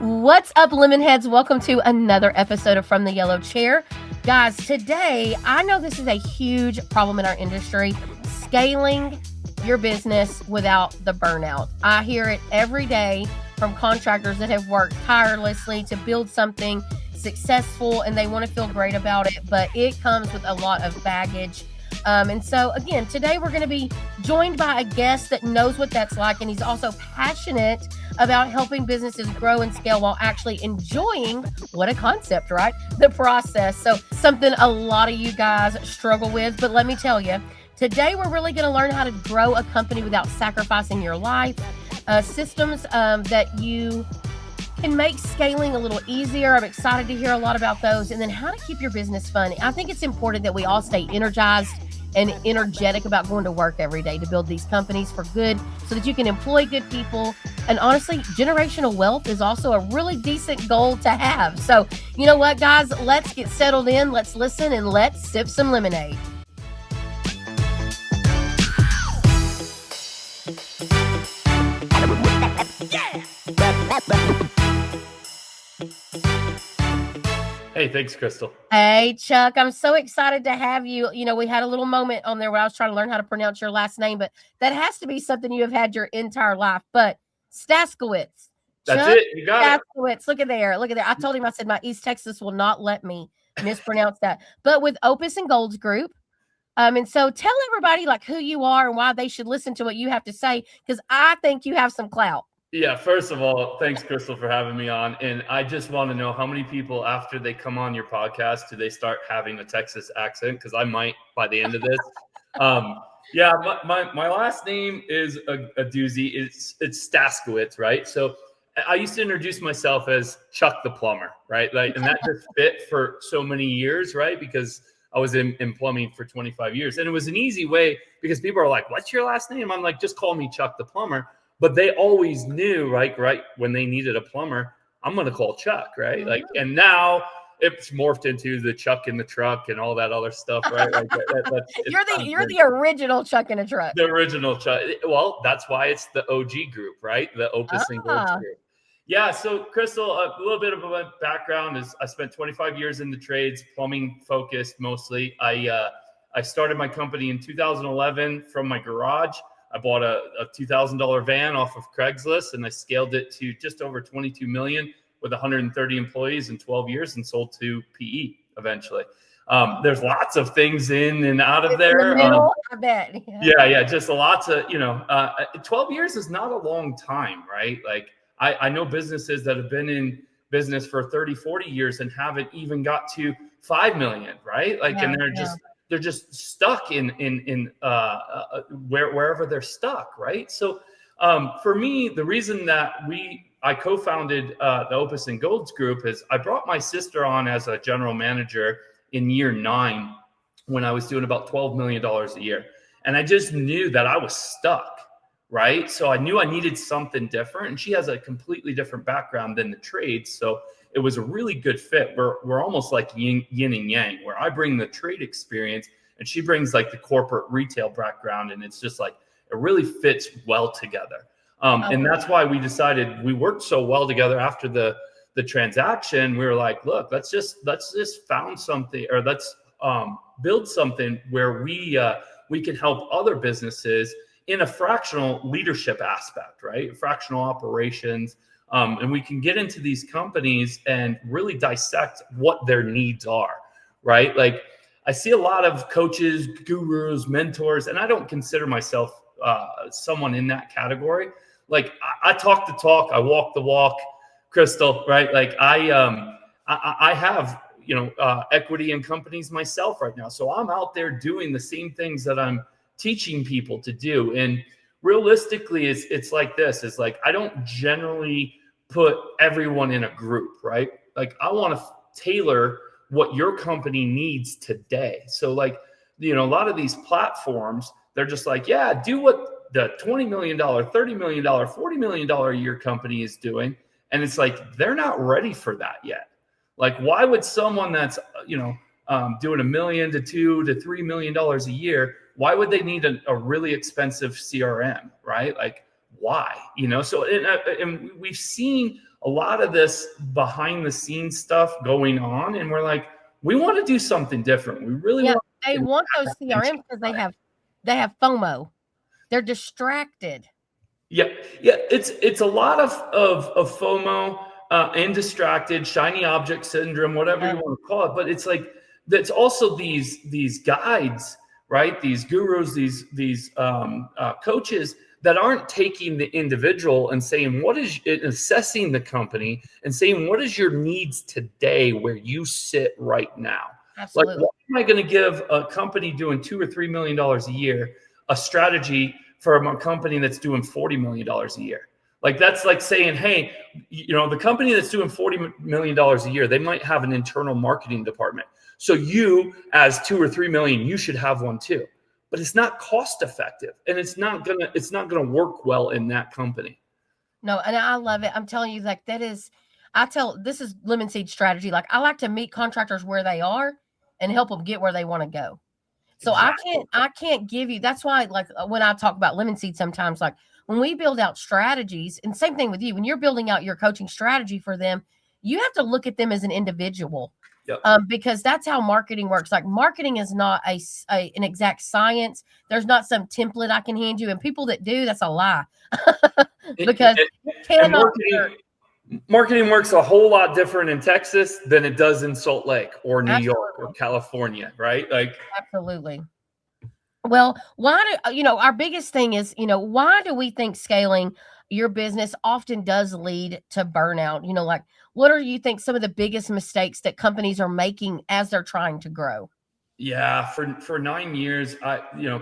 What's up, Lemonheads? Welcome to another episode of From the Yellow Chair. Guys, today, I know this is a huge problem in our industry, scaling your business without the burnout. I hear it every day from contractors that have worked tirelessly to build something successful and they want to feel great about it, but it comes with a lot of baggage. And so, again, today we're going to be joined by a guest that knows what that's like, and he's also passionate about helping businesses grow and scale while actually enjoying, what a concept, right? The process. So something a lot of you guys struggle with, but let me tell you, today we're really going to learn how to grow a company without sacrificing your life, systems that you can make scaling a little easier. I'm excited to hear a lot about those, and then how to keep your business fun. I think it's important that we all stay energized and energetic about going to work every day to build these companies for good so that you can employ good people. And honestly, generational wealth is also a really decent goal to have. So you know what, guys, let's get settled in, let's listen, and let's sip some lemonade. Hey, thanks, Crystal. Hey, Chuck, I'm so excited to have you. You know, we had a little moment on there where I was trying to learn how to pronounce your last name, but that has to be something you have had your entire life. But Staskowitz. That's Chuck it. You got Staskowitz. Look at there. Look at there. I told him, I said, my East Texas will not let me mispronounce that. But with Opus and Gold's group. And so tell everybody like who you are and why they should listen to what you have to say, because I think you have some clout. Yeah, first of all, thanks, Crystal, for having me on. And I just want to know how many people, after they come on your podcast, do they start having a Texas accent? Because I might by the end of this. Yeah, my last name is a doozy. It's Staskowitz, right? So I used to introduce myself as Chuck the plumber, right? Like, and that just fit for so many years, right? Because I was in plumbing for 25 years. And it was an easy way because people are like, what's your last name? I'm like, just call me Chuck the plumber. But they always knew, right, when they needed a plumber, I'm going to call Chuck, right? Like, and now it's morphed into the Chuck in the truck and all that other stuff, right? Like You're the original Chuck in a truck. The original Chuck. Well, that's why it's the OG group, right? The Opus and Gold group. Yeah. So, Crystal, a little bit of my background is I spent 25 years in the trades, plumbing focused mostly. I started my company in 2011 from my garage. I bought a $2,000 van off of Craigslist, and I scaled it to just over 22 million with 130 employees in 12 years and sold to PE eventually. There's lots of things in and out of there. In the middle, I bet. Yeah. Just lots of, 12 years is not a long time, right? Like I know businesses that have been in business for 30, 40 years and haven't even got to 5 million, right? Like, and they're just stuck in wherever they're stuck, right? So for me, the reason that I co-founded the Opus and Golds group is I brought my sister on as a general manager in year 9 when I was doing about $12 million a year. And I just knew that I was stuck, right? So I knew I needed something different. And she has a completely different background than the trades. So it was a really good fit. We're almost like yin and yang, where I bring the trade experience and she brings like the corporate retail background. And it's just like, it really fits well together. And that's why we decided we worked so well together after the transaction. We were like, look, let's just found something, or let's build something where we can help other businesses in a fractional leadership aspect, right? Fractional operations. And we can get into these companies and really dissect what their needs are, right? Like I see a lot of coaches, gurus, mentors, and I don't consider myself someone in that category. Like I talk the talk, I walk the walk, Crystal, right? Like I have, equity in companies myself right now. So I'm out there doing the same things that I'm teaching people to do. And realistically, it's like this. It's like I don't generally put everyone in a group, right? Like I want to tailor what your company needs today. So like, a lot of these platforms, they're just like, yeah, do what the $20 million, $30 million, $40 million a year company is doing. And it's like, they're not ready for that yet. Like, why would someone that's, doing $1 million to $2 to $3 million a year, why would they need a really expensive CRM, right? Like, why? So and we've seen a lot of this behind the scenes stuff going on. And we're like, we want to do something different. We really want. They want those CRMs because they have FOMO. They're distracted. Yeah. It's a lot of FOMO and distracted, shiny object syndrome, whatever you want to call it. But it's like that's also these guides, right? These gurus, these coaches that aren't taking the individual and saying what is assessing the company and saying what is your needs today where you sit right now. Absolutely. Like, why am I going to give a company doing $2 or $3 million a year a strategy from a company that's doing $40 million a year? Like, that's like saying, hey, the company that's doing $40 million a year, they might have an internal marketing department. So you, as $2 or $3 million, you should have one too. But it's not cost effective, and it's not gonna work well in that company. No, and I love it. I'm telling you, like this is Lemon Seed strategy. Like, I like to meet contractors where they are and help them get where they want to go. So exactly. I can't give you. That's why, like, when I talk about Lemon Seed, sometimes, like, when we build out strategies, and same thing with you, when you're building out your coaching strategy for them, you have to look at them as an individual. Yep. Because that's how marketing works. Like, marketing is not an exact science. There's not some template I can hand you. And people that do, that's a lie. Because marketing works a whole lot different in Texas than it does in Salt Lake or New Absolutely. York or California, right? Like, absolutely. Well, why do our biggest thing is, why do we think scaling your business often does lead to burnout? Like, what do you think some of the biggest mistakes that companies are making as they're trying to grow? Yeah, for 9 years,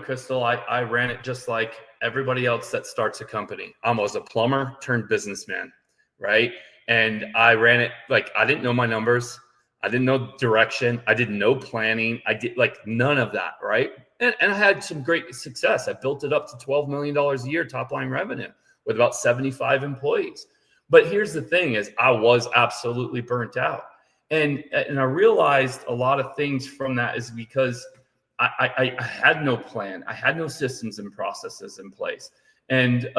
Crystal, I ran it just like everybody else that starts a company. I was a plumber turned businessman, right? And I ran it like I didn't know my numbers. I didn't know direction. I didn't know planning. I did like none of that, right? And I had some great success. I built it up to $12 million a year top line revenue with about 75 employees. But here's the thing is I was absolutely burnt out. And I realized a lot of things from that is because I had no plan. I had no systems and processes in place. And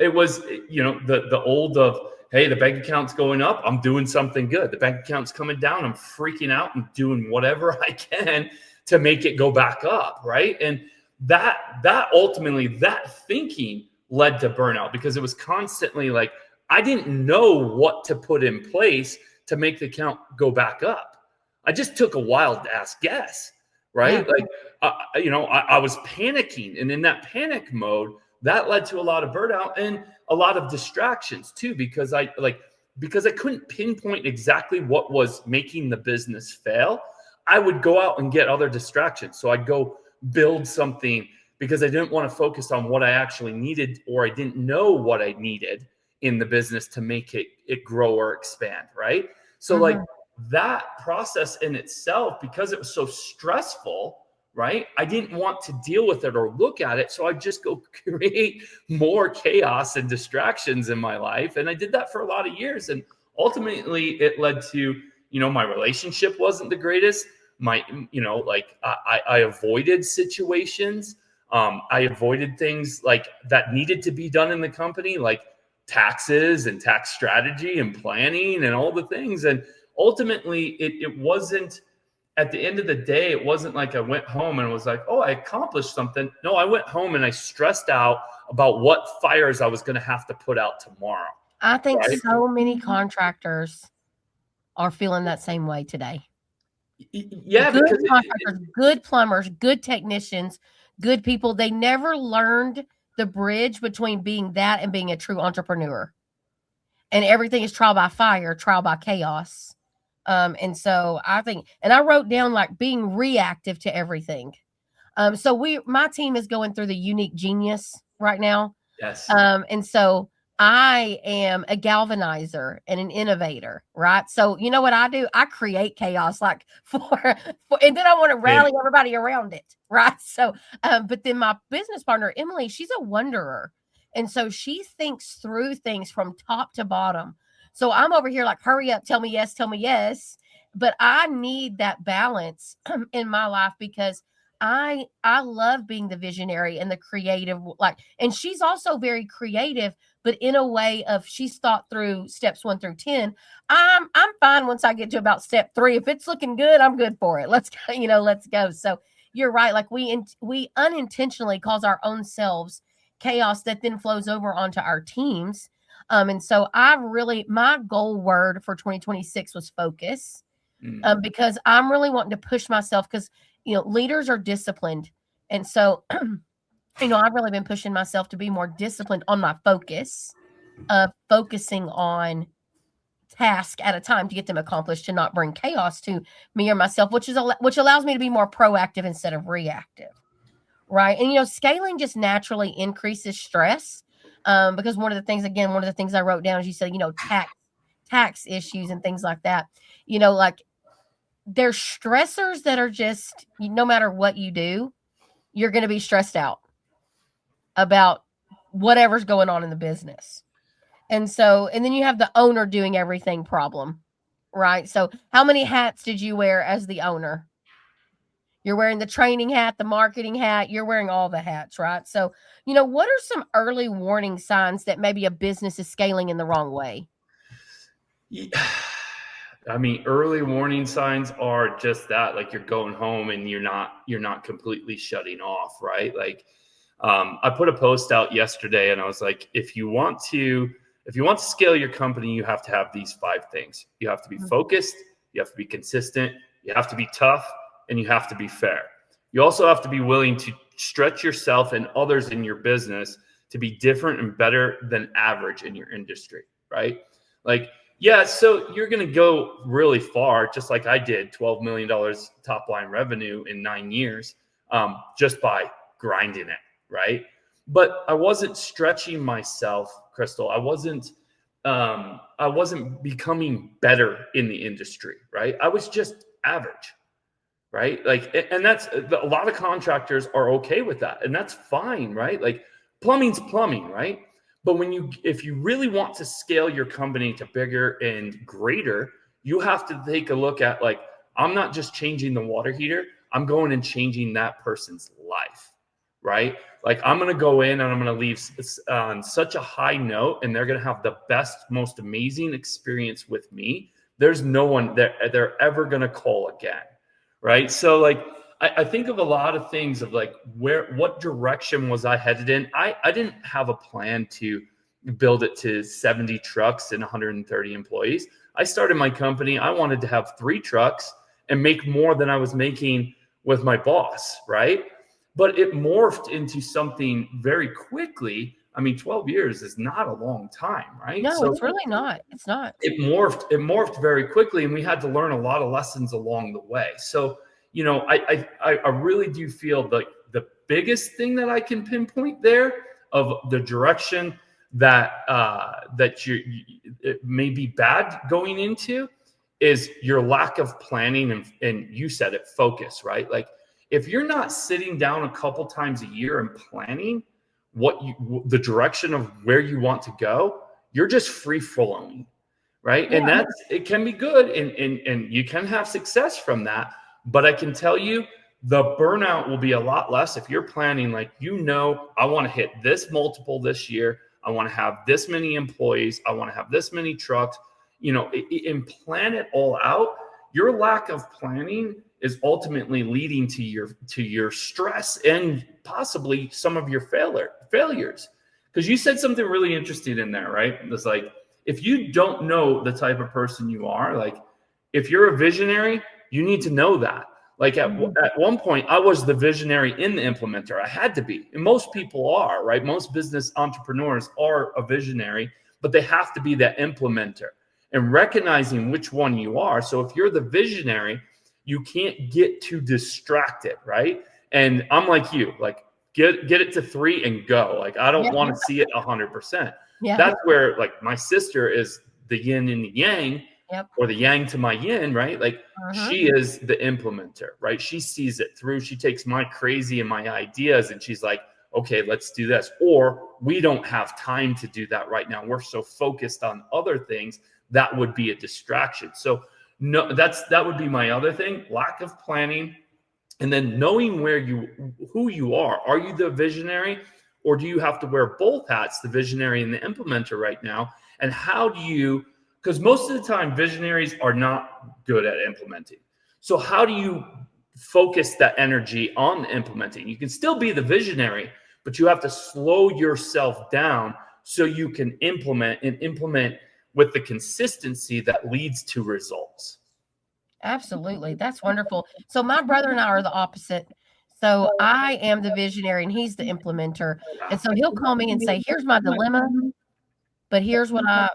it was, the old of, hey, the bank account's going up, I'm doing something good. The bank account's coming down, I'm freaking out and doing whatever I can to make it go back up, right? And that ultimately, that thinking led to burnout because it was constantly like, I didn't know what to put in place to make the account go back up. I just took a wild ass guess, right? Yeah. Like, I was panicking, and in that panic mode, that led to a lot of burnout and a lot of distractions too, because I couldn't pinpoint exactly what was making the business fail. I would go out and get other distractions. So I'd go build something because I didn't want to focus on what I actually needed, or I didn't know what I needed in the business to make it grow or expand, right? So like that process in itself, because it was so stressful, right? I didn't want to deal with it or look at it. So I just go create more chaos and distractions in my life. And I did that for a lot of years. And ultimately it led to, my relationship wasn't the greatest. I avoided situations. I avoided things like that needed to be done in the company, like taxes and tax strategy and planning and all the things. And ultimately it wasn't, at the end of the day, it wasn't like I went home and was like, oh, I accomplished something. No, I went home and I stressed out about what fires I was going to have to put out tomorrow. I think so many contractors are feeling that same way today. Yeah, good contractors, good plumbers, good technicians, good people. They never learned the bridge between being that and being a true entrepreneur. And everything is trial by fire, trial by chaos. And so I think, and I wrote down like being reactive to everything. So my team is going through the unique genius right now. Yes. And so I am a galvanizer and an innovator, right? So you know what I do? I create chaos, like and then I want to rally everybody around it, right? So, but then my business partner, Emily, she's a wonderer. And so she thinks through things from top to bottom. So I'm over here like, hurry up, tell me yes. But I need that balance in my life because I love being the visionary and the creative, and she's also very creative, but in a way of she's thought through steps 1 through 10. I'm fine once I get to about step 3. If it's looking good, I'm good for it. Let's go, let's go. So you're right. Like we unintentionally cause our own selves chaos that then flows over onto our teams. And so my goal word for 2026 was focus. Because I'm really wanting to push myself because, leaders are disciplined. And so, I've really been pushing myself to be more disciplined on my focus, focusing on task at a time to get them accomplished, to not bring chaos to me or myself, which allows me to be more proactive instead of reactive. Right. And, scaling just naturally increases stress. Because one of the things I wrote down is you said, tax issues and things like that, like there's stressors that are just, no matter what you do, you're going to be stressed out about whatever's going on in the business. And then you have the owner doing everything problem, right? So how many hats did you wear as the owner? You're wearing the training hat, the marketing hat, you're wearing all the hats, right? So, what are some early warning signs that maybe a business is scaling in the wrong way? Yeah. I mean, early warning signs are just that, like you're going home and you're not completely shutting off, right? Like, I put a post out yesterday and I was like, if you want to scale your company, you have to have these 5 things. You have to be focused, you have to be consistent, you have to be tough, and you have to be fair. You also have to be willing to stretch yourself and others in your business to be different and better than average in your industry, right? Like, yeah, so you're going to go really far, just like I did, $12 million top line revenue in 9 years, just by grinding it, right? But I wasn't stretching myself, Crystal. I wasn't becoming better in the industry, right? I was just average, right? Like, and that's a lot of contractors are okay with that, and that's fine, right? Like, plumbing's plumbing, right? But if you really want to scale your company to bigger and greater, you have to take a look at, like, I'm not just changing the water heater, I'm going and changing that person's life, right? Like, I'm going to go in and I'm going to leave on such a high note, and they're going to have the best, most amazing experience with me. There's no one that they're ever going to call again, right? So, like, I think of a lot of things of like, what direction was I headed in? I didn't have a plan to build it to 70 trucks and 130 employees. I started my company. I wanted to have 3 trucks and make more than I was making with my boss, right? But it morphed into something very quickly. I mean, 12 years is not a long time, right? No, so it's really not. It's not. It morphed very quickly, and we had to learn a lot of lessons along the way. So, I really do feel like the biggest thing that I can pinpoint there of the direction that it may be bad going into is your lack of planning and you said it, focus, right? Like, if you're not sitting down a couple times a year and planning the direction of where you want to go, you're just free flowing, right? Yeah. And it can be good, and you can have success from that. But I can tell you, the burnout will be a lot less if you're planning, like, I want to hit this multiple this year. I want to have this many employees. I want to have this many trucks, and plan it all out. Your lack of planning is ultimately leading to your stress and possibly some of your failures. Because you said something really interesting in there, right? It's like, if you don't know the type of person you are, like, if you're a visionary, you need to know that. Like, at one point, I was the visionary in the implementer. I had to be. And most people are, right? Most business entrepreneurs are a visionary, but they have to be that implementer and recognizing which one you are. So if you're the visionary, you can't get too distracted, right? And I'm like you, like, get it to 3 and go. Like, I don't want to see it 100%. Yeah. That's where, like, my sister is the yin and the yang. Yep. Or the yang to my yin, right? Like, she is the implementer, right? She sees it through. She takes my crazy and my ideas and she's like, okay, let's do this. Or we don't have time to do that right now. We're so focused on other things that would be a distraction. So no, that would be my other thing, lack of planning. And then knowing who you are. Are you the visionary, Or do you have to wear both hats, the visionary and the implementer right now? And how do you, because most of the time visionaries are not good at implementing. So how do you focus that energy on implementing? You can still be the visionary, but you have to slow yourself down so you can implement with the consistency that leads to results. Absolutely. That's wonderful. So my brother and I are the opposite. So I am the visionary and he's the implementer. And so he'll call me and say, here's my dilemma, but here's what I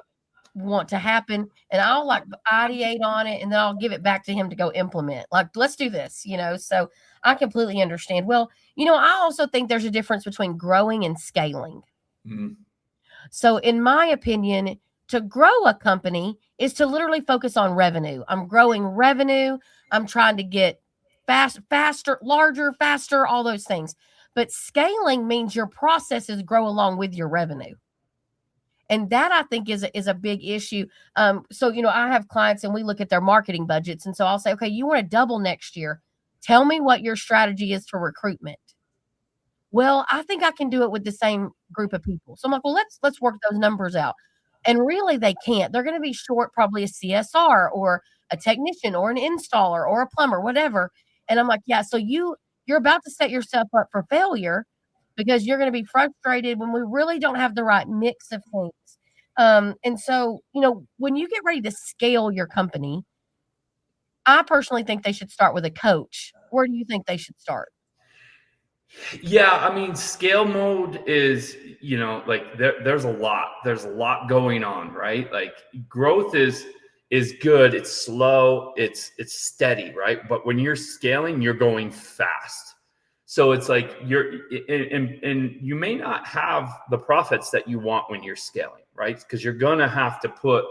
want to happen. And I'll like ideate on it and then I'll give it back to him to go implement. Like, let's do this, So I completely understand. Well, I also think there's a difference between growing and scaling. Mm-hmm. So in my opinion, to grow a company is to literally focus on revenue. I'm growing revenue. I'm trying to get faster, larger, faster, all those things. But scaling means your processes grow along with your revenue. And that I think is a big issue. So, I have clients and we look at their marketing budgets. And so I'll say, okay, you want to double next year. Tell me what your strategy is for recruitment. Well, I think I can do it with the same group of people. So I'm like, well, let's work those numbers out. And really they can't. They're going to be short probably a CSR or a technician or an installer or a plumber, whatever. And I'm like, yeah, so you're about to set yourself up for failure because you're going to be frustrated when we really don't have the right mix of things. And so, when you get ready to scale your company, I personally think they should start with a coach. Where do you think they should start? Yeah, I mean, scale mode is, like there's a lot going on, right? Like growth is good. It's slow. It's steady, right? But when you're scaling, you're going fast. So it's like and you may not have the profits that you want when you're scaling, right? Because you're going to have to put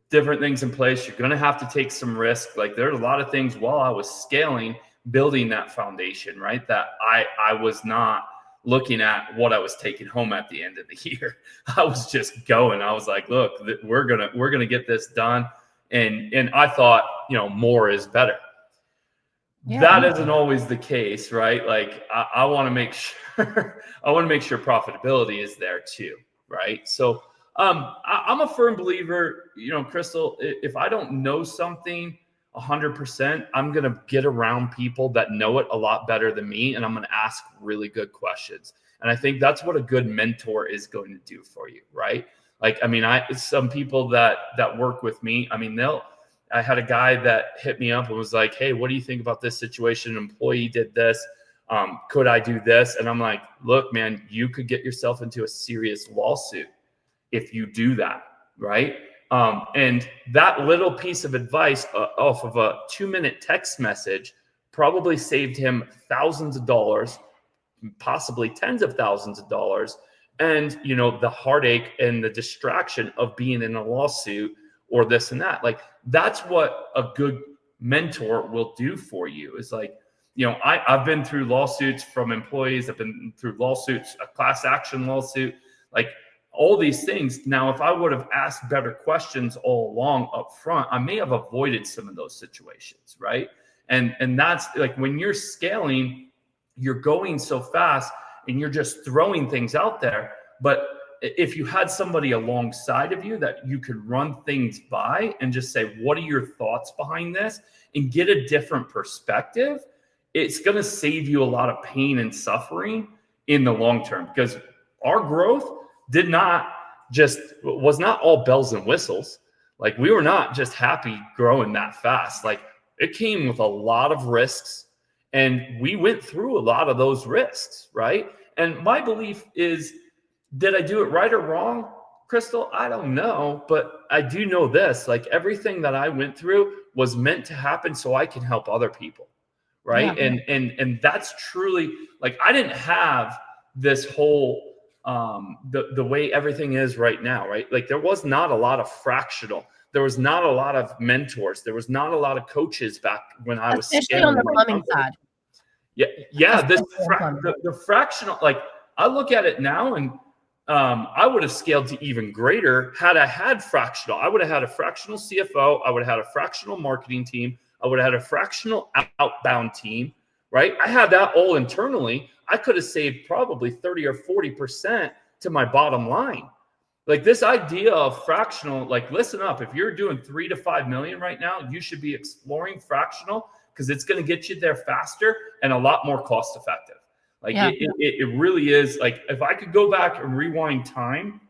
different things in place. You're going to have to take some risk. Like there's a lot of things while I was scaling, building that foundation, right? That I was not looking at what I was taking home at the end of the year. I was just going. I was like, look, we're gonna get this done. And I thought, more is better. Yeah. That isn't always the case, right? Like I want to make sure profitability is there too, right? So I'm a firm believer, Crystal, if I don't know something 100%, I'm going to get around people that know it a lot better than me. And I'm going to ask really good questions. And I think that's what a good mentor is going to do for you. Right. Like, I mean, some people that work with me, I mean, I had a guy that hit me up and was like, hey, what do you think about this situation? An employee did this. Could I do this? And I'm like, look, man, you could get yourself into a serious lawsuit if you do that. Right. And that little piece of advice off of a 2-minute text message probably saved him thousands of dollars, possibly tens of thousands of dollars. And, the heartache and the distraction of being in a lawsuit or this and that. Like, that's what a good mentor will do for you is like, I've been through lawsuits from employees. I've been through lawsuits, a class action lawsuit, like all these things. Now, if I would have asked better questions all along up front, I may have avoided some of those situations, right? And that's like when you're scaling, you're going so fast and you're just throwing things out there. But if you had somebody alongside of you that you could run things by and just say, what are your thoughts behind this? And get a different perspective, it's going to save you a lot of pain and suffering in the long term, because our growth was not all bells and whistles. Like, we were not just happy growing that fast. Like, it came with a lot of risks, and we went through a lot of those risks, right? And my belief is, did I do it right or wrong, Crystal? I don't know, but I do know this, like, everything that I went through was meant to happen so I can help other people, right? Yeah. And that's truly, like, I didn't have this whole the way everything is right now, right? Like, there was not a lot of fractional. There was not a lot of mentors. There was not a lot of coaches back when I was especially on the plumbing side. Yeah. The fractional, like, I look at it now, and I would have scaled to even greater had I had fractional. I would have had a fractional CFO. I would have had a fractional marketing team. I would have had a fractional outbound team, right? I had that all internally. I could have saved probably 30 or 40% to my bottom line. Like this idea of fractional, like listen up, if you're doing 3 to 5 million right now, you should be exploring fractional because it's going to get you there faster and a lot more cost effective. Like it really is. Like if I could go back and rewind time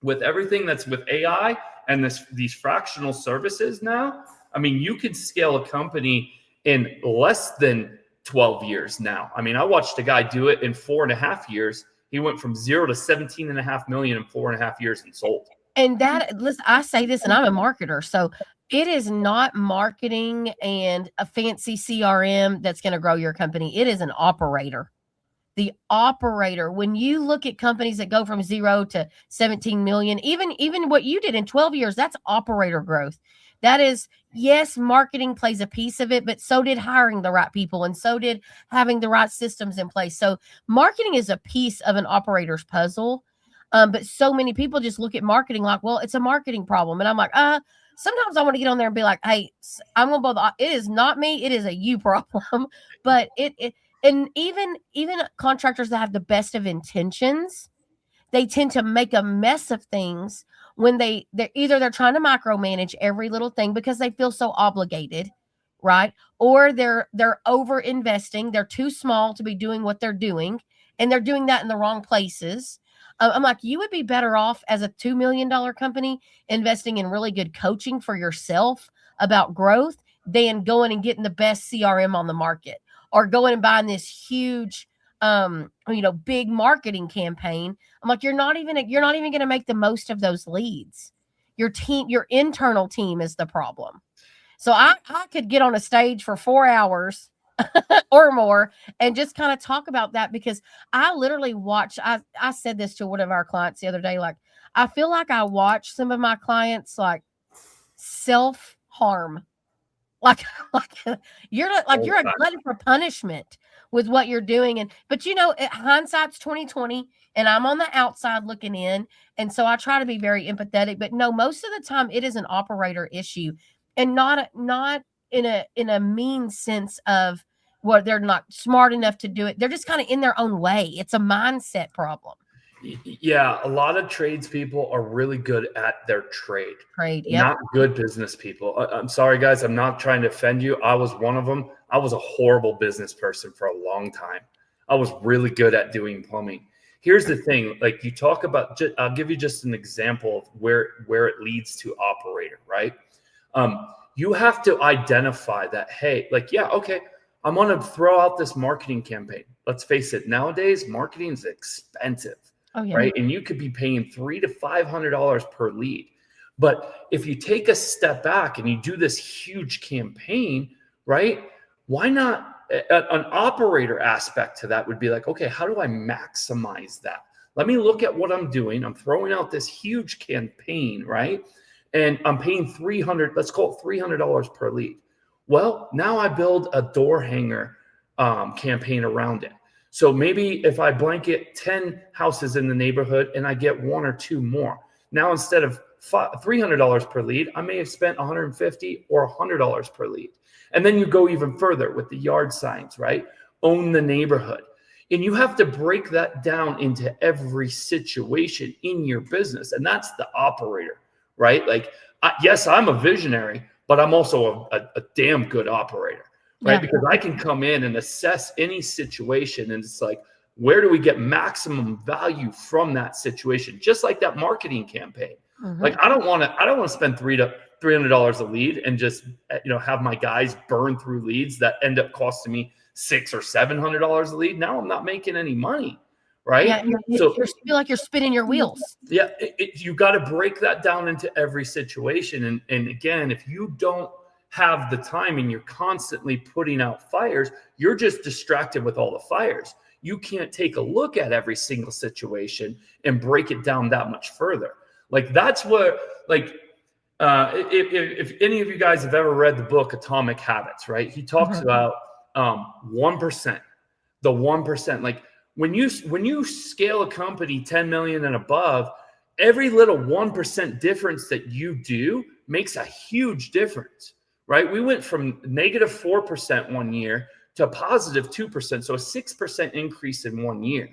with everything that's with AI and these fractional services now, I mean, you could scale a company in less than 12 years now. I mean, I watched a guy do it in 4.5 years. He went from 0 to 17.5 million in 4.5 years and sold. And that, listen, I say this, and I'm a marketer, so it is not marketing and a fancy CRM that's going to grow your company. It is an operator. The operator, when you look at companies that go from 0 to 17 million, even what you did in 12 years, that's operator growth. That is, yes, marketing plays a piece of it, but so did hiring the right people, and so did having the right systems in place. So marketing is a piece of an operator's puzzle. But so many people just look at marketing like, well, it's a marketing problem. And I'm like, sometimes I want to get on there and be like, hey, I'm going to both. It is not me. It is a you problem. But and even contractors that have the best of intentions, they tend to make a mess of things when they're trying to micromanage every little thing because they feel so obligated, right? Or they're over investing. They're too small to be doing what they're doing, and they're doing that in the wrong places. I'm like, you would be better off as a $2 million company investing in really good coaching for yourself about growth than going and getting the best CRM on the market or going and buying this huge, big marketing campaign. I'm like, you're not even going to make the most of those leads. Your internal team is the problem. So I could get on a stage for 4 hours or more and just kind of talk about that, because I literally watch, I said this to one of our clients the other day, like, I feel like I watch some of my clients like self-harm. Like you're a glutton for punishment with what you're doing. But hindsight's 2020, and I'm on the outside looking in. And so I try to be very empathetic, but no, most of the time it is an operator issue, and not in a mean sense of what they're not smart enough to do it. They're just kind of in their own way. It's a mindset problem. Yeah, a lot of tradespeople are really good at their trade. Not good business people. I'm sorry, guys. I'm not trying to offend you. I was one of them. I was a horrible business person for a long time. I was really good at doing plumbing. Here's the thing. Like you talk about, I'll give you just an example of where it leads to operator, right? You have to identify that, hey, like, yeah, okay, I'm going to throw out this marketing campaign. Let's face it. Nowadays, marketing is expensive. Oh, yeah. Right. And you could be paying $300 to $500 per lead. But if you take a step back and you do this huge campaign, right? Why not? An operator aspect to that would be like, okay, how do I maximize that? Let me look at what I'm doing. I'm throwing out this huge campaign, right? And I'm paying let's call it $300 per lead. Well, now I build a door hanger campaign around it. So maybe if I blanket 10 houses in the neighborhood and I get 1 or 2 more, now instead of $300 per lead, I may have spent $150 or $100 per lead. And then you go even further with the yard signs, right? Own the neighborhood. And you have to break that down into every situation in your business. And that's the operator, right? Like, yes, I'm a visionary, but I'm also a damn good operator. Right. Yeah. Because I can come in and assess any situation. And it's like, where do we get maximum value from that situation? Just like that marketing campaign. Mm-hmm. Like, I don't want to spend $300 a lead and just, have my guys burn through leads that end up costing me $600 or $700 a lead. Now I'm not making any money. Right. Yeah, so you feel like you're spinning your wheels. Yeah. You got to break that down into every situation. And again, if you don't have the time and you're constantly putting out fires, you're just distracted with all the fires. You can't take a look at every single situation and break it down that much further. Like that's what, like, if any of you guys have ever read the book Atomic Habits, right? He talks about 1%, the 1%. Like when you scale a company 10 million and above, every little 1% difference that you do makes a huge difference. Right? We went from -4% one year to positive 2%. So a 6% increase in 1 year,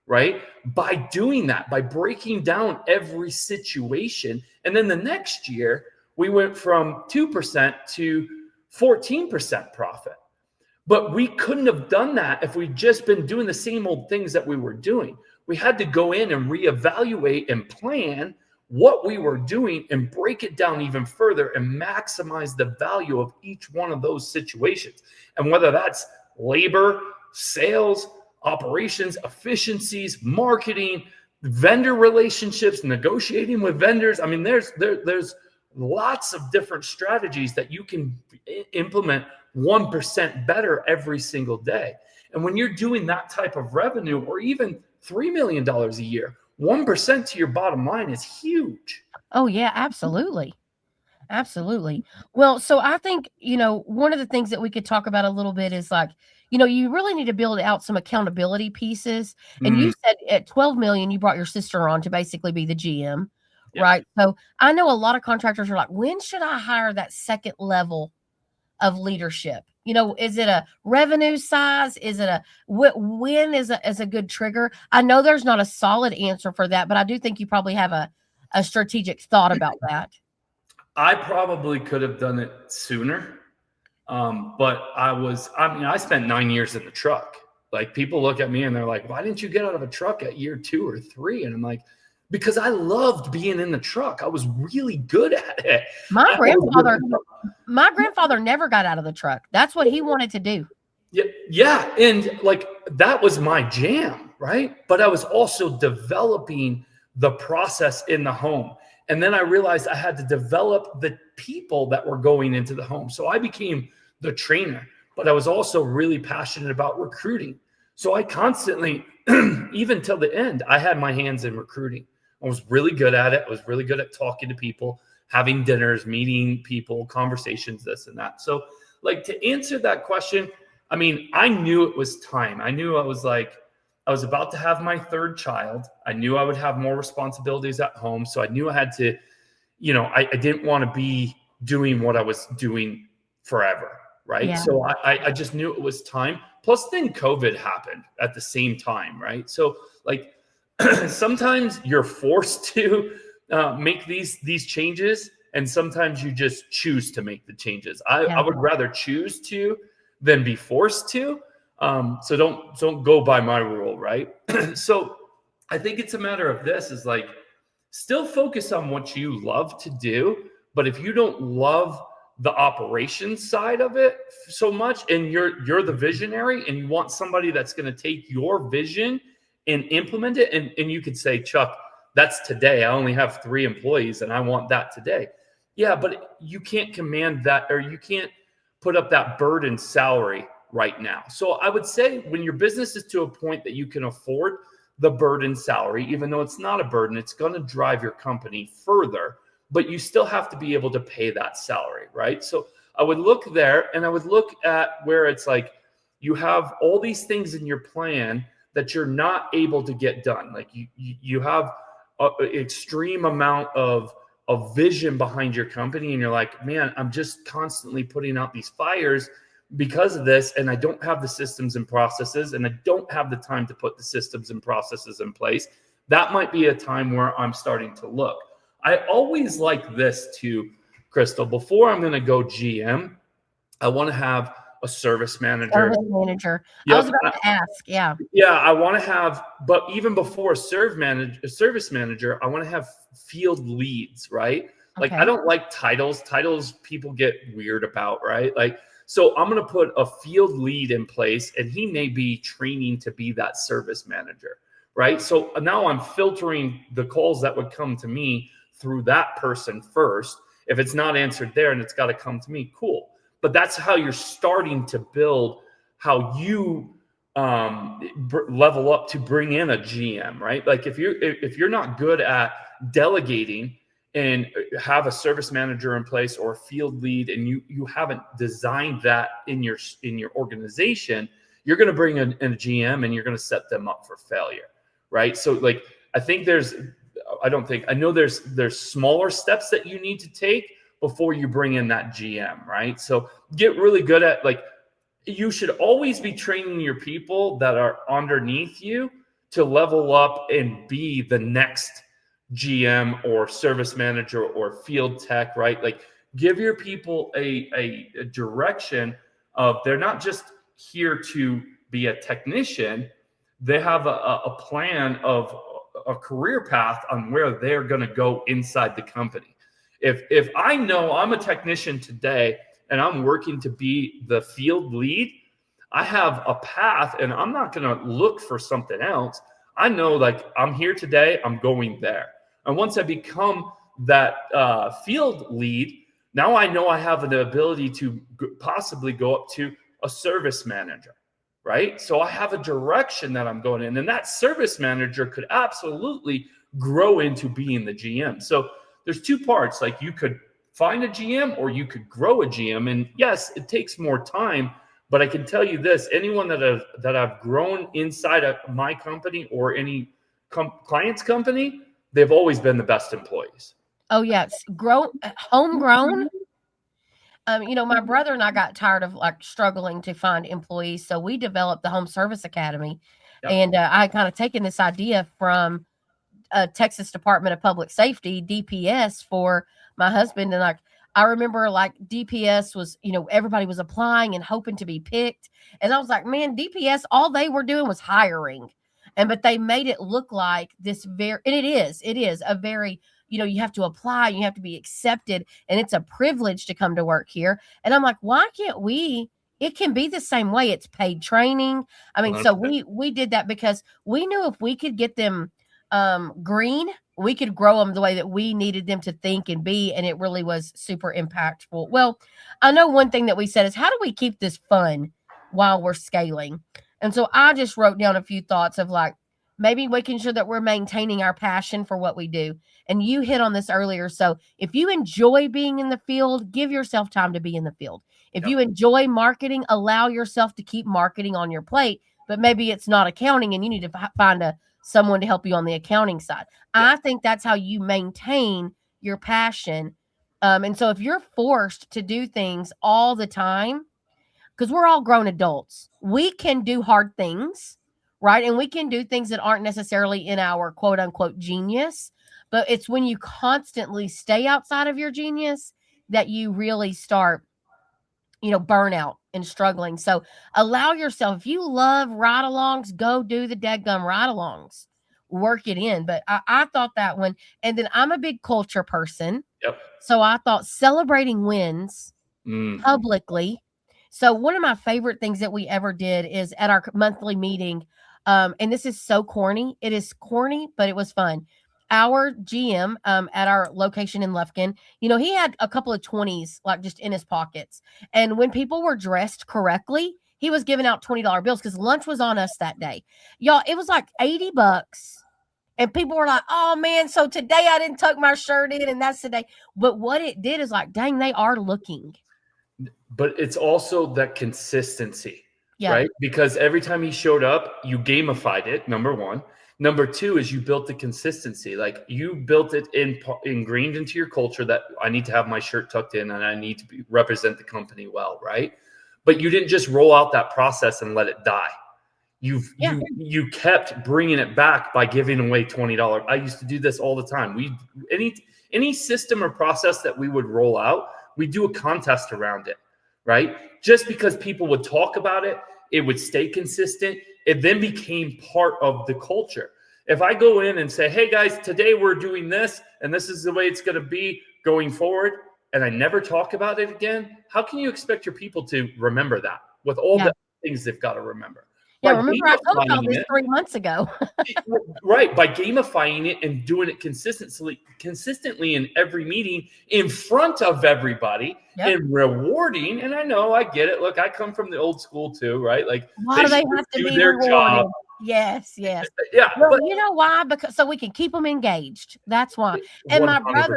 right? By doing that, by breaking down every situation. And then the next year, we went from 2% to 14% profit. But we couldn't have done that if we'd just been doing the same old things that we were doing. We had to go in and reevaluate and plan what we were doing and break it down even further and maximize the value of each one of those situations. And whether that's labor, sales, operations, efficiencies, marketing, vendor relationships, negotiating with vendors. I mean, there's lots of different strategies that you can implement 1% better every single day. And when you're doing that type of revenue, or even $3 million a year, 1% to your bottom line is huge. Oh, yeah, absolutely. Absolutely. Well, so I think, one of the things that we could talk about a little bit is like, you really need to build out some accountability pieces. And you said at 12 million, you brought your sister on to basically be the GM, Yep. right? So I know a lot of contractors are like, when should I hire that second level of leadership? Is it a revenue size? Is it when is a good trigger? I know there's not a solid answer for that, but I do think you probably have a strategic thought about that. I probably could have done it sooner. But I spent 9 years in the truck. Like, people look at me and they're like, why didn't you get out of a truck at year 2 or 3? And I'm like, because I loved being in the truck. I was really good at it. My grandfather never got out of the truck. That's what he wanted to do. Yeah. And like, that was my jam, right? But I was also developing the process in the home. And then I realized I had to develop the people that were going into the home. So I became the trainer, but I was also really passionate about recruiting. So I constantly, even till the end, I had my hands in recruiting. I was really good at it. I was really good at talking to people, having dinners, meeting people, conversations, this and that. So, like, to answer that question, I mean, I knew it was time. I knew I was about to have my third child. I knew I would have more responsibilities at home. So I knew I had to, I didn't want to be doing what I was doing forever, right? Yeah. So I just knew it was time. Plus then COVID happened at the same time, right? So, like, sometimes you're forced to make these changes, and sometimes you just choose to make the changes. I would rather choose to than be forced to. So don't go by my rule, right? So I think it's a matter of this is like, still focus on what you love to do. But if you don't love the operations side of it so much, and you're the visionary and you want somebody that's going to take your vision and implement it, and you could say, Chuck, that's today. I only have 3 employees and I want that today. Yeah, but you can't command that, or you can't put up that burden salary right now. So I would say when your business is to a point that you can afford the burden salary, even though it's not a burden, it's going to drive your company further, but you still have to be able to pay that salary, right? So I would look there, and I would look at where it's like you have all these things in your plan that you're not able to get done. Like you have an extreme amount of vision behind your company, and you're like, man, I'm just constantly putting out these fires because of this, and I don't have the systems and processes, and I don't have the time to put the systems and processes in place. That might be a time where I'm starting to look. I always like this too, Crystal. Before I'm going to go GM, I want to have a service manager. I was about to ask. Yeah. I want to have, but even before a service manager, I want to have field leads, right? Like, I don't like titles. Titles people get weird about, right? Like, so I'm going to put a field lead in place, and he may be training to be that service manager, right? So now I'm filtering the calls that would come to me through that person first. If it's not answered there and it's got to come to me, cool. But that's how you're starting to build how you level up to bring in a GM, right? Like, if you're not good at delegating and have a service manager in place or a field lead, and you haven't designed that in your organization, you're going to bring in a GM and you're going to set them up for failure, right? So, like, I know there's smaller steps that you need to take before you bring in that GM, right? So get really good at, like, you should always be training your people that are underneath you to level up and be the next GM or service manager or field tech, right? Like give your people a direction of they're not just here to be a technician. They have a plan of a career path on where they're going to go inside the company. If I know I'm a technician today and I'm working to be the field lead, I have a path and I'm not going to look for something else. I know like I'm here today, I'm going there. And once I become that field lead, now I know I have the ability to possibly go up to a service manager, right? So I have a direction that I'm going in, and that service manager could absolutely grow into being the GM. So there's two parts. Like you could find a GM or you could grow a GM. And yes, it takes more time, but I can tell you this, anyone that I've grown inside of my company or any client's company, they've always been the best employees. Oh yes, homegrown. My brother and I got tired of like struggling to find employees, so we developed the Home Service Academy, Yep. and I kind of taken this idea from Texas Department of Public Safety, DPS, for my husband. And like, I remember like DPS was, everybody was applying and hoping to be picked. And I was like, man, DPS, all they were doing was hiring. But they made it look like this and it is a very, you have to apply, you have to be accepted, and it's a privilege to come to work here. And I'm like, why can't it can be the same way. It's paid training. I mean, so we did that because we knew if we could get them green, we could grow them the way that we needed them to think and be, and it really was super impactful. Well, I know one thing that we said is, how do we keep this fun while we're scaling? And so I just wrote down a few thoughts of like maybe making sure that we're maintaining our passion for what we do. And you hit on this earlier. So if you enjoy being in the field, give yourself time to be in the field. If you enjoy marketing, allow yourself to keep marketing on your plate, but maybe it's not accounting and you need to find someone to help you on the accounting side. I think that's how you maintain your passion. And so if you're forced to do things all the time, because we're all grown adults, we can do hard things, right? And we can do things that aren't necessarily in our quote unquote genius, but it's when you constantly stay outside of your genius that you really start, burnout and struggling. So allow yourself, if you love ride-alongs, go do the dadgum ride-alongs, work it in. But I thought that one, and then I'm a big culture person. Yep. So I thought celebrating wins publicly. So one of my favorite things that we ever did is at our monthly meeting, and this is so corny. It is corny, but it was fun. Our GM at our location in Lufkin, he had a couple of 20s like just in his pockets. And when people were dressed correctly, he was giving out $20 bills because lunch was on us that day. Y'all, it was like $80. And people were like, oh man, so today I didn't tuck my shirt in and that's the day. But what it did is like, dang, they are looking. But it's also that consistency, right? Because every time he showed up, you gamified it, number one. Number two is you built the consistency. Like you built it ingrained into your culture that I need to have my shirt tucked in and I need to represent the company well, right? But you didn't just roll out that process and let it die. You kept bringing it back by giving away $20. I used to do this all the time. Any system or process that we would roll out, we do a contest around it, right? Just because people would talk about it, it would stay consistent. It then became part of the culture. If I go in and say, hey guys, today we're doing this, and this is the way it's going to be going forward, and I never talk about it again, how can you expect your people to remember that with all the things they've got to remember? Yeah, remember I told y'all this 3 months ago. Right. By gamifying it and doing it consistently in every meeting in front of everybody and rewarding. And I get it. Look, I come from the old school too, right? Like why do they have to be rewarded? Job. Yes. Yeah. Well, you know why? Because so we can keep them engaged. That's why. And 100%.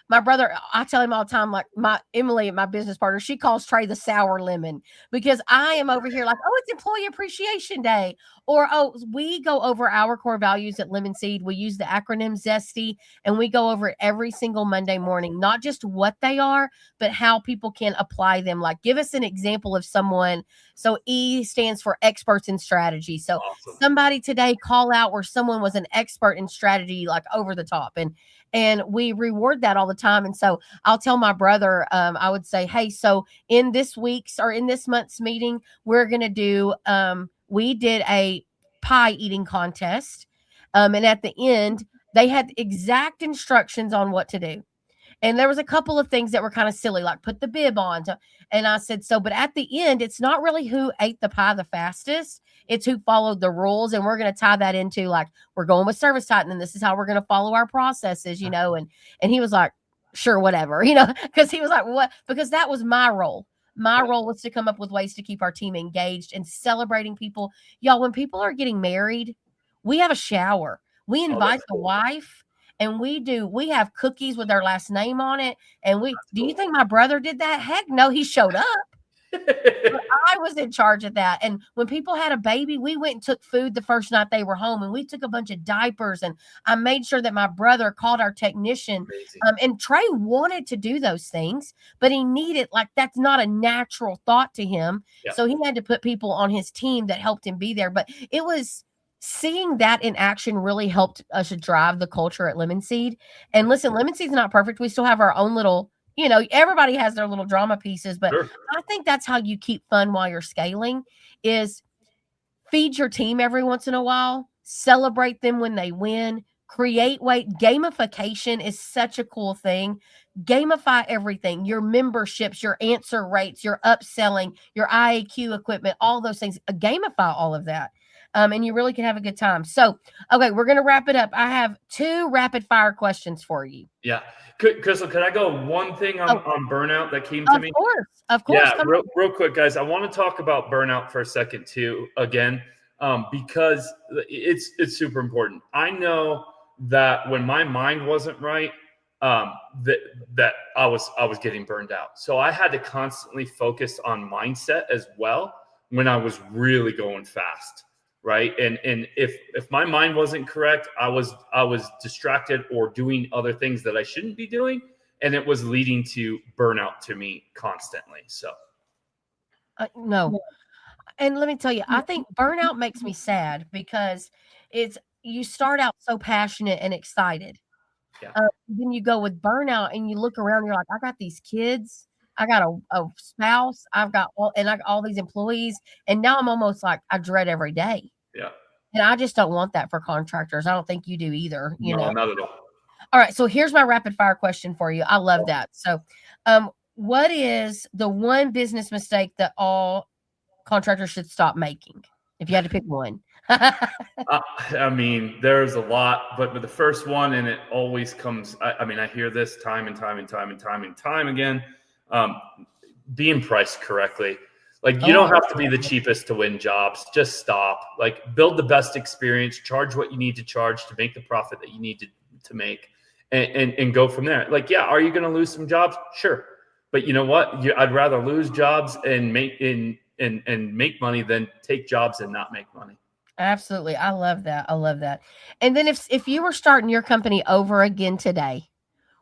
my brother, I tell him all the time, like my Emily, my business partner, she calls Trey the sour lemon because I am over here like, oh, it's Employee Appreciation Day. Or, oh, we go over our core values at Lemon Seed. We use the acronym ZESTY, and we go over it every single Monday morning, not just what they are, but how people can apply them. Like, give us an example of someone. So E stands for experts in strategy. So Awesome. somebody today call out where someone was an expert in strategy, like over the top. And we reward that all the time. And so I'll tell my brother, I would say, hey, so in this week's or in this month's meeting, we're going to do, we did a pie eating contest. And at the end, they had exact instructions on what to do. And there was a couple of things that were kind of silly, like put the bib on. And I said, so, but at the end, it's not really who ate the pie the fastest. It's who followed the rules. And we're going to tie that into like, we're going with Service Titan, and this is how we're going to follow our processes, you know? And he was like, sure, whatever, you know, because he was like, what? Because that was my role. My role was to come up with ways to keep our team engaged and celebrating people. Y'all, when people are getting married, we have a shower. We invite the wife, and we have cookies with their last name on it. And do you think my brother did that? Heck no, he showed up. But I was in charge of that. And when people had a baby, we went and took food the first night they were home, and we took a bunch of diapers, and I made sure that my brother called our technician. And Trey wanted to do those things, but he needed, like, that's not a natural thought to him. Yeah. So he had to put people on his team that helped him be there. But it was seeing that in action really helped us drive the culture at Lemon Seed. And listen, Lemon Seed's not perfect. We still have our own little, you know, everybody has their little drama pieces, but sure. I think that's how you keep fun while you're scaling, is feed your team every once in a while, celebrate them when they win, create weight. Gamification is such a cool thing. Gamify everything, your memberships, your answer rates, your upselling, your IAQ equipment, all those things. Gamify all of that. And you really can have a good time. So, okay, we're going to wrap it up. I have 2 rapid fire questions for you. Yeah. Crystal, could I go one thing on burnout that came to me? Of course. Yeah, real quick, guys. I want to talk about burnout for a second too, again, because it's super important. I know that when my mind wasn't right, that I was getting burned out. So I had to constantly focus on mindset as well when I was really going fast. Right. And if my mind wasn't correct, I was distracted or doing other things that I shouldn't be doing. And it was leading to burnout to me constantly. So. No. And let me tell you, I think burnout makes me sad because you start out so passionate and excited. Yeah. Then you go with burnout and you look around, you're like, I got these kids. I got a spouse. I got all these employees. And now I'm almost like, I dread every day. Yeah. And I just don't want that for contractors. I don't think you do either. You know, not at all. All right. So here's my rapid fire question for you. I love that. So, what is the one business mistake that all contractors should stop making? If you had to pick one. I mean, there's a lot, but the first one, and it always comes, I mean, I hear this time and time again, being priced correctly. Like, you don't have to be the cheapest to win jobs. Just stop. Like, build the best experience, charge what you need to charge to make the profit that you need to make, and go from there. Like, yeah, are you going to lose some jobs? Sure. But you know what? I'd rather lose jobs and make money than take jobs and not make money. Absolutely. I love that. And then if you were starting your company over again today,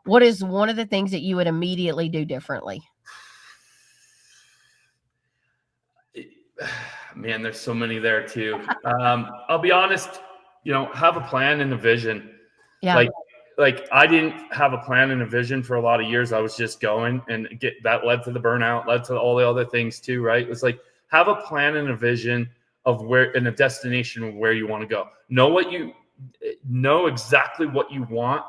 what is one of the things that you would immediately do differently? Man, there's so many there too. I'll be honest, have a plan and a vision. Yeah. Like I didn't have a plan and a vision for a lot of years. I was just going, and that led to the burnout, led to all the other things too, right? It's like, have a plan and a vision of where, and a destination of where you want to go. Know exactly what you want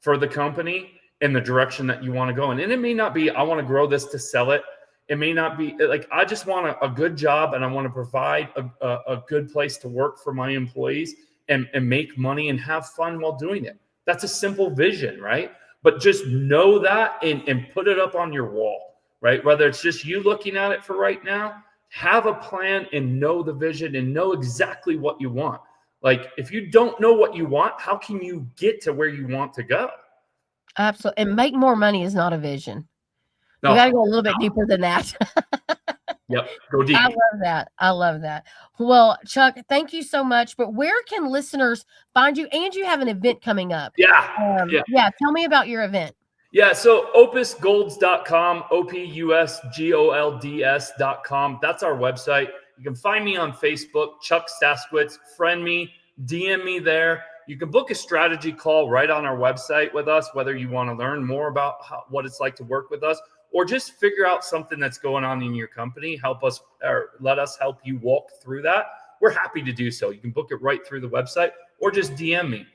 for the company and the direction that you want to go in. And it may not be, I want to grow this to sell it. It may not be like, I just want a good job, and I want to provide a good place to work for my employees and make money and have fun while doing it. That's a simple vision, right? But just know that and put it up on your wall, right? Whether it's just you looking at it for right now, have a plan and know the vision and know exactly what you want. Like, if you don't know what you want, how can you get to where you want to go? Absolutely. And make more money is not a vision. We No, got to go a little bit deeper than that. yep, go deep. I love that. I love that. Well, Chuck, thank you so much. But where can listeners find you? And you have an event coming up. Yeah. Yeah. Tell me about your event. Yeah, so opusgolds.com, opusgolds.com. That's our website. You can find me on Facebook, Chuck Staskowitz. Friend me, DM me there. You can book a strategy call right on our website with us, whether you want to learn more about what it's like to work with us, or just figure out something that's going on in your company. Help us, or let us help you walk through that. We're happy to do so. You can book it right through the website or just DM me.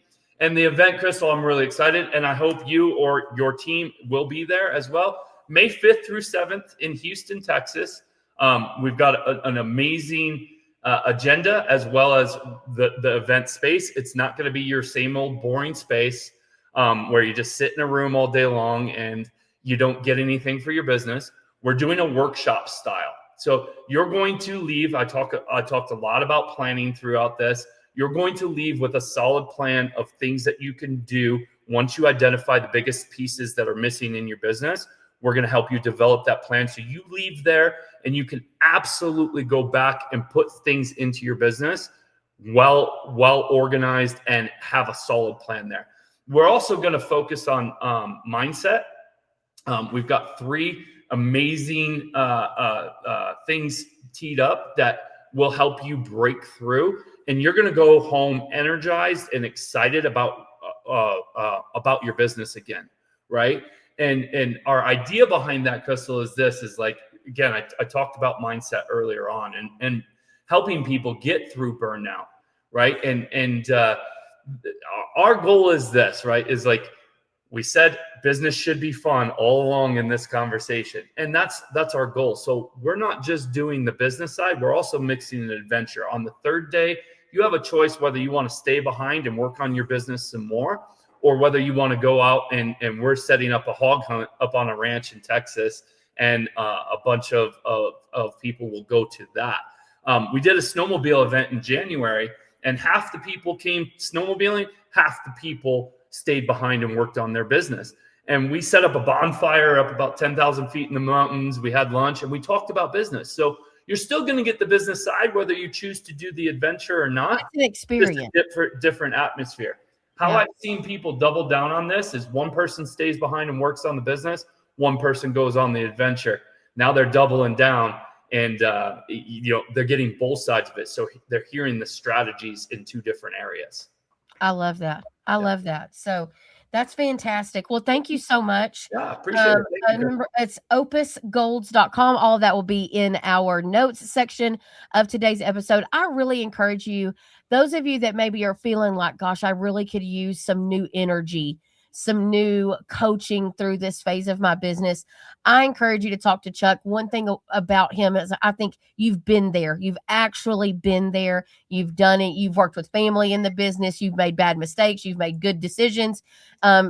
And the event, Crystal, I'm really excited, and I hope you or your team will be there as well. May 5th through 7th in Houston, Texas. We've got an amazing agenda as well as the event space. It's not going to be your same old boring space where you just sit in a room all day long and you don't get anything for your business. We're doing a workshop style. So you're going to leave. I talked a lot about planning throughout this. You're going to leave with a solid plan of things that you can do once you identify the biggest pieces that are missing in your business. We're going to help you develop that plan so you leave there and you can absolutely go back and put things into your business well organized and have a solid plan there. We're also going to focus on mindset. We've got 3 amazing things teed up that will help you break through. And you're going to go home energized and excited about your business again, right? And our idea behind that, Crystal, is this: is like, again, I talked about mindset earlier on, and helping people get through burnout, right? And our goal is this, right? Is like we said, business should be fun all along in this conversation, and that's our goal. So we're not just doing the business side; we're also mixing an adventure. On the 3rd day, you have a choice whether you want to stay behind and work on your business some more, or whether you want to go out and we're setting up a hog hunt up on a ranch in Texas, and a bunch of people will go to that. We did a snowmobile event in January, and half the people came snowmobiling, half the people stayed behind and worked on their business. And we set up a bonfire up about 10,000 feet in the mountains. We had lunch and we talked about business. So you're still going to get the business side, whether you choose to do the adventure or not. It's an experience. Just a different atmosphere. How I've seen people double down on this is one person stays behind and works on the business, one person goes on the adventure. Now they're doubling down, and they're getting both sides of it. So they're hearing the strategies in 2 different areas. I love that. I love that. So that's fantastic. Well, thank you so much. Yeah, appreciate it. Remember, it's opusgolds.com. All of that will be in our notes section of today's episode. I really encourage you, those of you that maybe are feeling like, gosh, I really could use some new energy, some new coaching through this phase of my business, I encourage you to talk to Chuck. One thing about him is I think you've been there. You've actually been there. You've done it. You've worked with family in the business. You've made bad mistakes. You've made good decisions.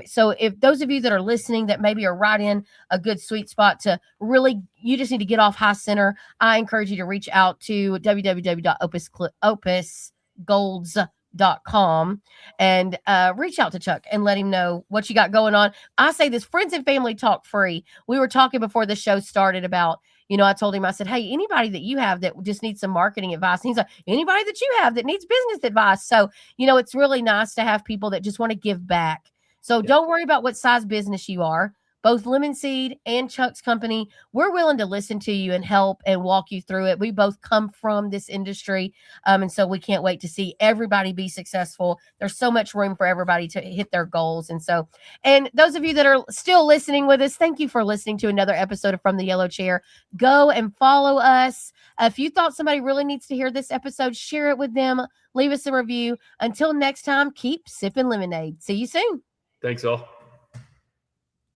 So if those of you that are listening that maybe are right in a good sweet spot to really, you just need to get off high center, I encourage you to reach out to www.opusgolds.com and reach out to Chuck and let him know what you got going on. I say this, friends and family talk free. We were talking before the show started about, I told him, I said, hey, anybody that you have that just needs some marketing advice. And he's like, anybody that you have that needs business advice. So, it's really nice to have people that just want to give back. So don't worry about what size business you are. Both Lemon Seed and Chuck's company, we're willing to listen to you and help and walk you through it. We both come from this industry, and so we can't wait to see everybody be successful. There's so much room for everybody to hit their goals. And those of you that are still listening with us, thank you for listening to another episode of From the Yellow Chair. Go and follow us. If you thought somebody really needs to hear this episode, share it with them. Leave us a review. Until next time, keep sipping lemonade. See you soon. Thanks all.